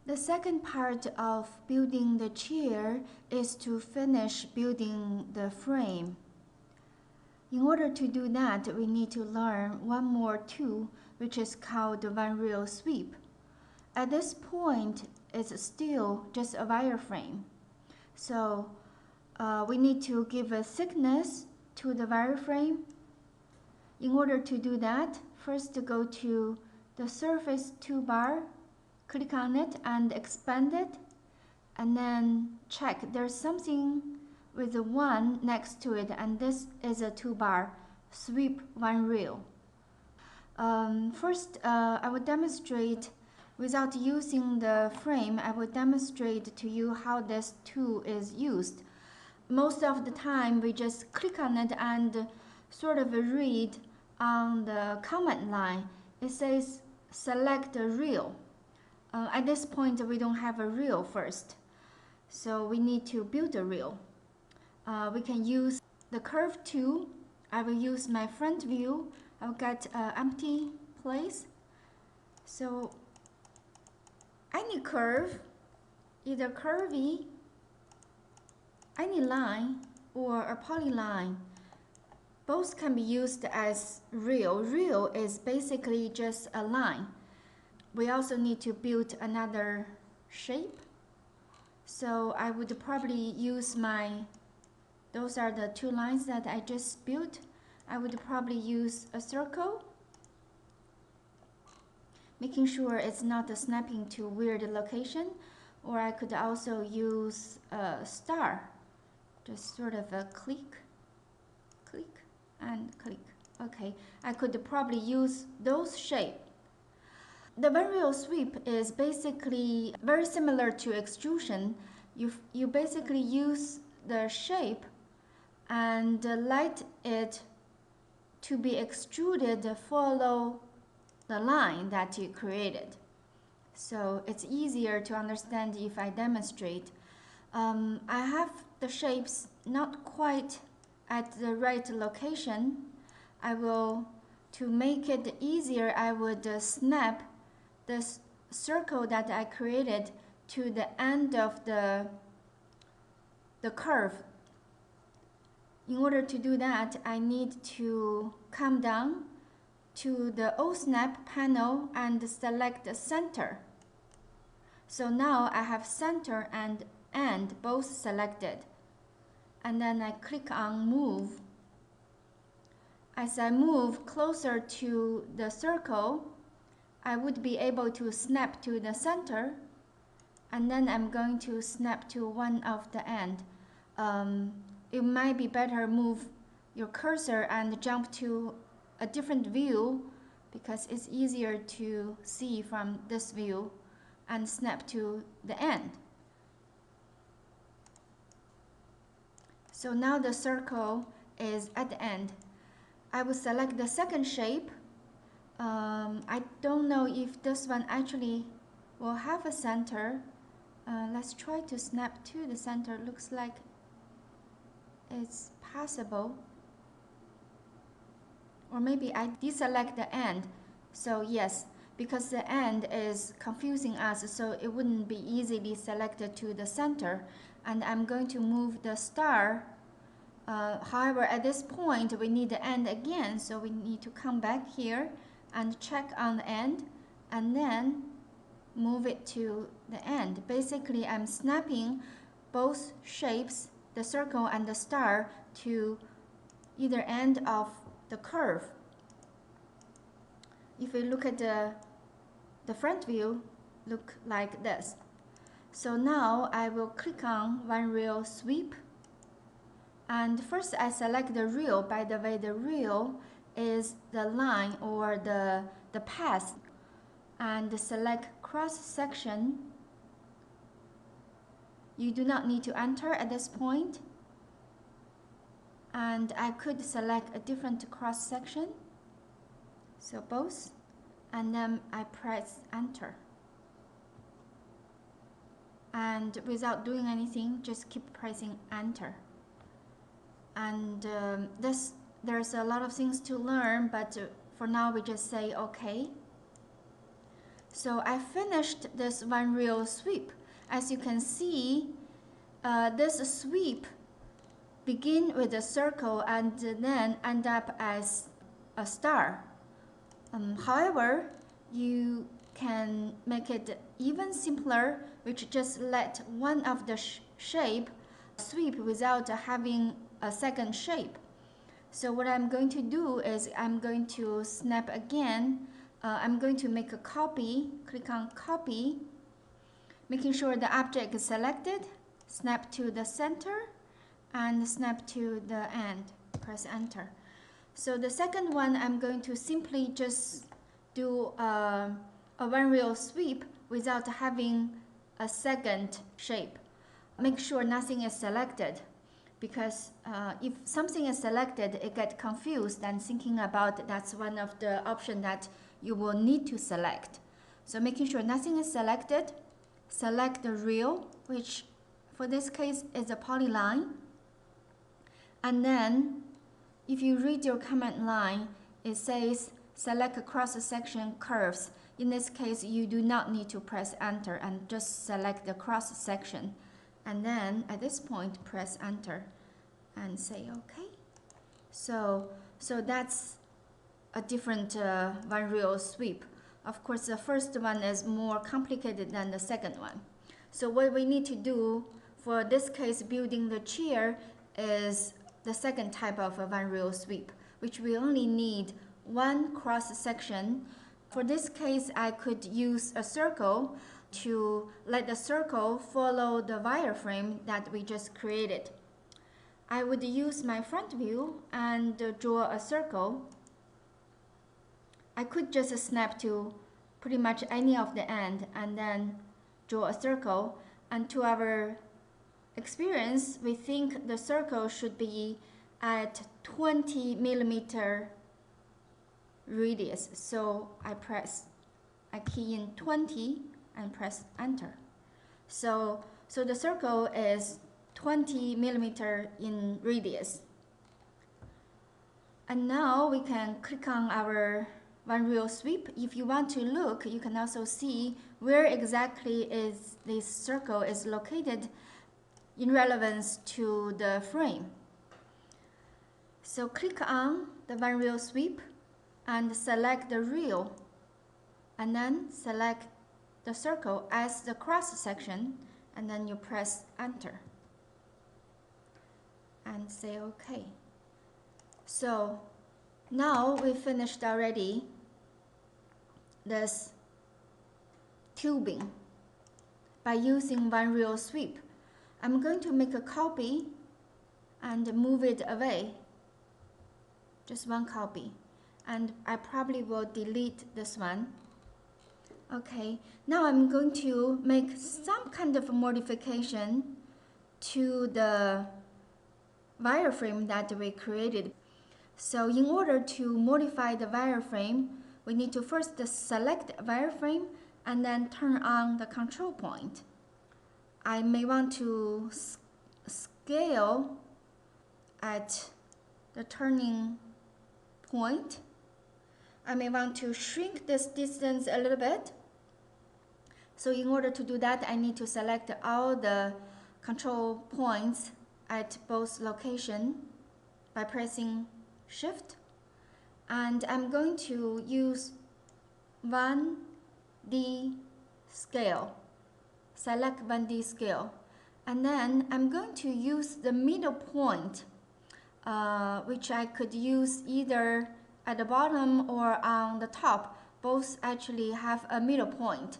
The second part of building the chair is to finish building the frame. In order to do that, we need to learn one more tool, which is called the one-reel sweep. At this point, it's still just a wireframe. So we need to give a thickness to the wireframe. In order to do that, first go to the surface toolbar, click on it and expand it, and then check there's something with a 1 next to it, and this is a toolbar, sweep one reel. First, I will demonstrate without using the frame. I will demonstrate to you how this tool is used. Most of the time, we just click on it and sort of read on the command line. It says select a reel. At this point, we don't have a reel first, so we need to build a reel. We can use the curve tool. I will use my front view. I'll get an empty place. So any curve, either curvy, any line, or a polyline, both can be used as reel. Reel is basically just a line. We also need to build another shape. So I would probably use those are the two lines that I just built. I would probably use a circle, making sure it's not snapping to a weird location. Or I could also use a star, just sort of a click, click, and click. Okay, I could probably use those shapes. The one-reel sweep is basically very similar to extrusion. You basically use the shape and let it to be extruded follow the line that you created. So it's easier to understand if I demonstrate. I have the shapes not quite at the right location. To make it easier, I would snap this circle that I created to the end of the curve. In order to do that, I need to come down to the O-snap panel and select the center. So now I have center and end both selected. And then I click on move. As I move closer to the circle, I would be able to snap to the center, and then I'm going to snap to one of the end. It might be better move your cursor and jump to a different view, because it's easier to see from this view, and snap to the end. So now the circle is at the end. I will select the second shape. I don't know if this one actually will have a center. Let's try to snap to the center. Looks like it's possible. Or maybe I deselect the end. So yes, because the end is confusing us, so it wouldn't be easily selected to the center. And I'm going to move the star. However, at this point, we need the end again, so we need to come back here and check on the end, and then move it to the end. Basically, I'm snapping both shapes, the circle and the star, to either end of the curve. If we look at the front view, look like this. So now I will click on one-reel sweep. And first I select the reel. By the way, the reel is the line or the path. And select cross section. You do not need to enter at this point. And I could select a different cross section. So both. And then I press enter. And without doing anything, just keep pressing enter. And there's a lot of things to learn, but for now we just say okay. So I finished this one real sweep. As you can see, this sweep begin with a circle and then end up as a star. However, you can make it even simpler, which just let one of the shape sweep without having a second shape. So what I'm going to do is I'm going to snap again. I'm going to make a copy, click on copy, making sure the object is selected, snap to the center, and snap to the end, press enter. So the second one, I'm going to simply just do a one real sweep without having a second shape. Make sure nothing is selected, because if something is selected, it gets confused and thinking about that's one of the options that you will need to select. So making sure nothing is selected, select the real, which for this case is a polyline. And then if you read your command line, it says select cross-section curves. In this case, you do not need to press enter and just select the cross-section. And then at this point, press enter and say OK. So that's a different one real sweep. Of course, the first one is more complicated than the second one. So what we need to do for this case, building the chair, is the second type of a one real sweep, which we only need one cross section. For this case, I could use a circle to let the circle follow the wireframe that we just created. I would use my front view and draw a circle. I could just snap to pretty much any of the end and then draw a circle. And to our experience, we think the circle should be at 20 millimeter radius. So I key in 20 and press enter. So the circle is 20 millimeter in radius. And now we can click on our one real sweep. If you want to look, you can also see where exactly is this circle is located in relevance to the frame. So click on the one real sweep and select the real, and then select the circle as the cross section, and then you press enter and say OK. So now we finished already this tubing by using one real sweep. I'm going to make a copy and move it away, just one copy, and I probably will delete this one. Okay, now I'm going to make some kind of modification to the wireframe that we created. So in order to modify the wireframe, we need to first select wireframe and then turn on the control point. I may want to scale at the turning point. I may want to shrink this distance a little bit. So in order to do that, I need to select all the control points at both locations by pressing Shift. And I'm going to use 1D scale. Select 1D scale. And then I'm going to use the middle point, which I could use either at the bottom or on the top. Both actually have a middle point.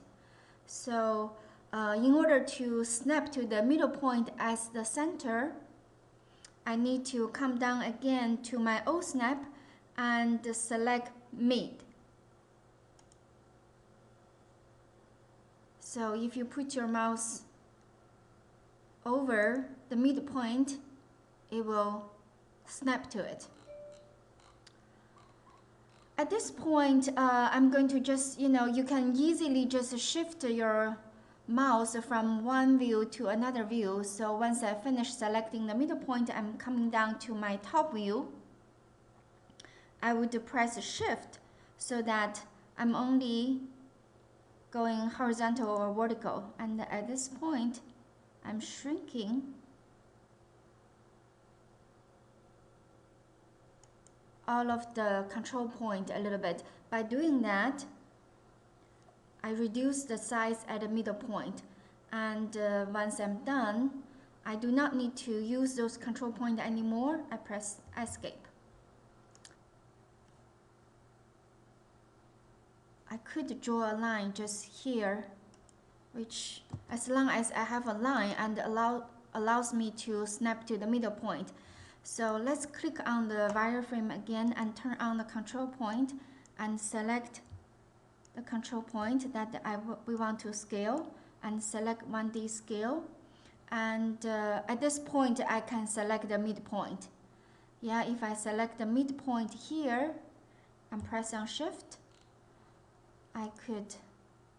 So in order to snap to the middle point as the center, I need to come down again to my O snap and select mid. So if you put your mouse over the midpoint, it will snap to it. At this point, I'm going to just, you can easily just shift your mouse from one view to another view. So once I finish selecting the middle point, I'm coming down to my top view. I would press Shift so that I'm only going horizontal or vertical. And at this point, I'm shrinking all of the control point a little bit. By doing that, I reduce the size at the middle point. And once I'm done, I do not need to use those control points anymore. I press Escape. I could draw a line just here, which as long as I have a line and allows me to snap to the middle point. So let's click on the wireframe again and turn on the control point and select the control point that we want to scale, and select 1D scale. And at this point, I can select the midpoint. Yeah, if I select the midpoint here and press on Shift, I could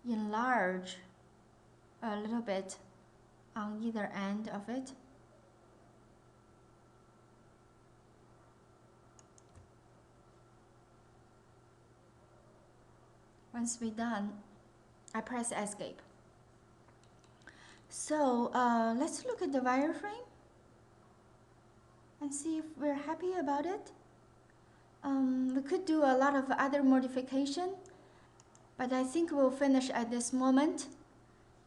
enlarge a little bit on either end of it. Once we're done, I press Escape. So let's look at the wireframe and see if we're happy about it. We could do a lot of other modification, but I think we'll finish at this moment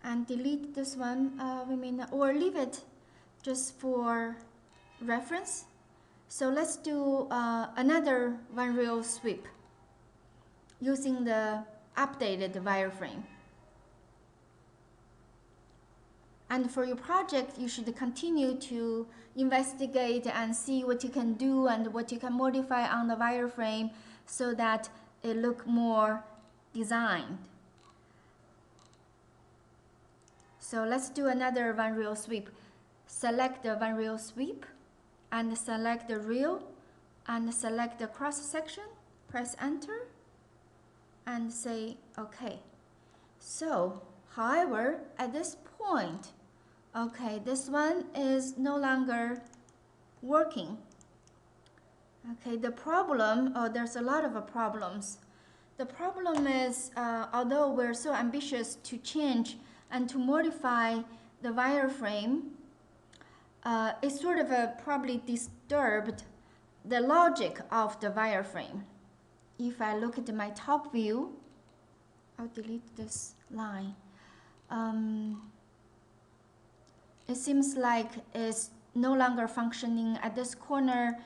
and delete this one. We may not, or leave it just for reference. So let's do another one reel sweep using the updated wireframe. And for your project, you should continue to investigate and see what you can do and what you can modify on the wireframe so that it look more designed. So let's do another one reel sweep. Select the one reel sweep and select the reel and select the cross section. Press Enter and say OK. So, however, at this point, okay, this one is no longer working. Okay, the problem, there's a lot of problems. The problem is, although we're so ambitious to change and to modify the wireframe, it sort of probably disturbed the logic of the wireframe. If I look at my top view, I'll delete this line. It seems like it's no longer functioning at this corner.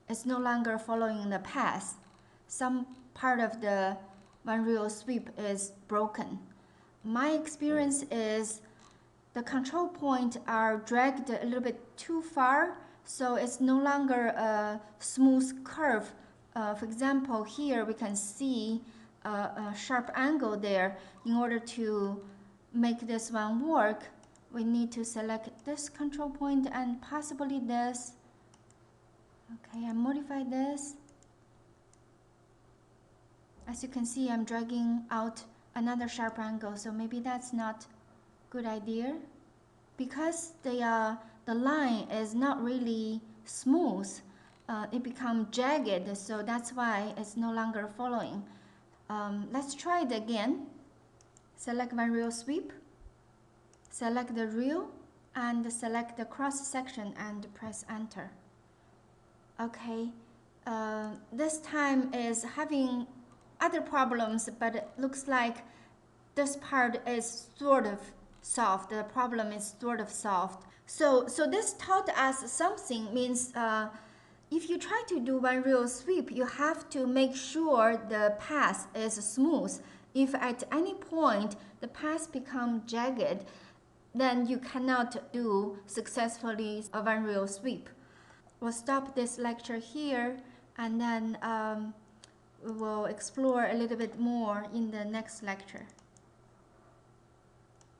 It's no longer following the path. Some part of the one reel sweep is broken. My experience is the control points are dragged a little bit too far, so it's no longer a smooth curve. For example, here we can see a sharp angle there. In order to make this one work, we need to select this control point and possibly this. Okay, I modify this. As you can see, I'm dragging out another sharp angle, so maybe that's not a good idea. Because the line is not really smooth, it becomes jagged, so that's why it's no longer following. Let's try it again. Select one reel sweep, select the reel, and select the cross section and press Enter. Okay, this time is having other problems, but it looks like this part is sort of solved. The problem is sort of solved. So this taught us something, means if you try to do one reel sweep, you have to make sure the path is smooth. If at any point the path becomes jagged, then you cannot do successfully a one reel sweep. We'll stop this lecture here, and then we will explore a little bit more in the next lecture.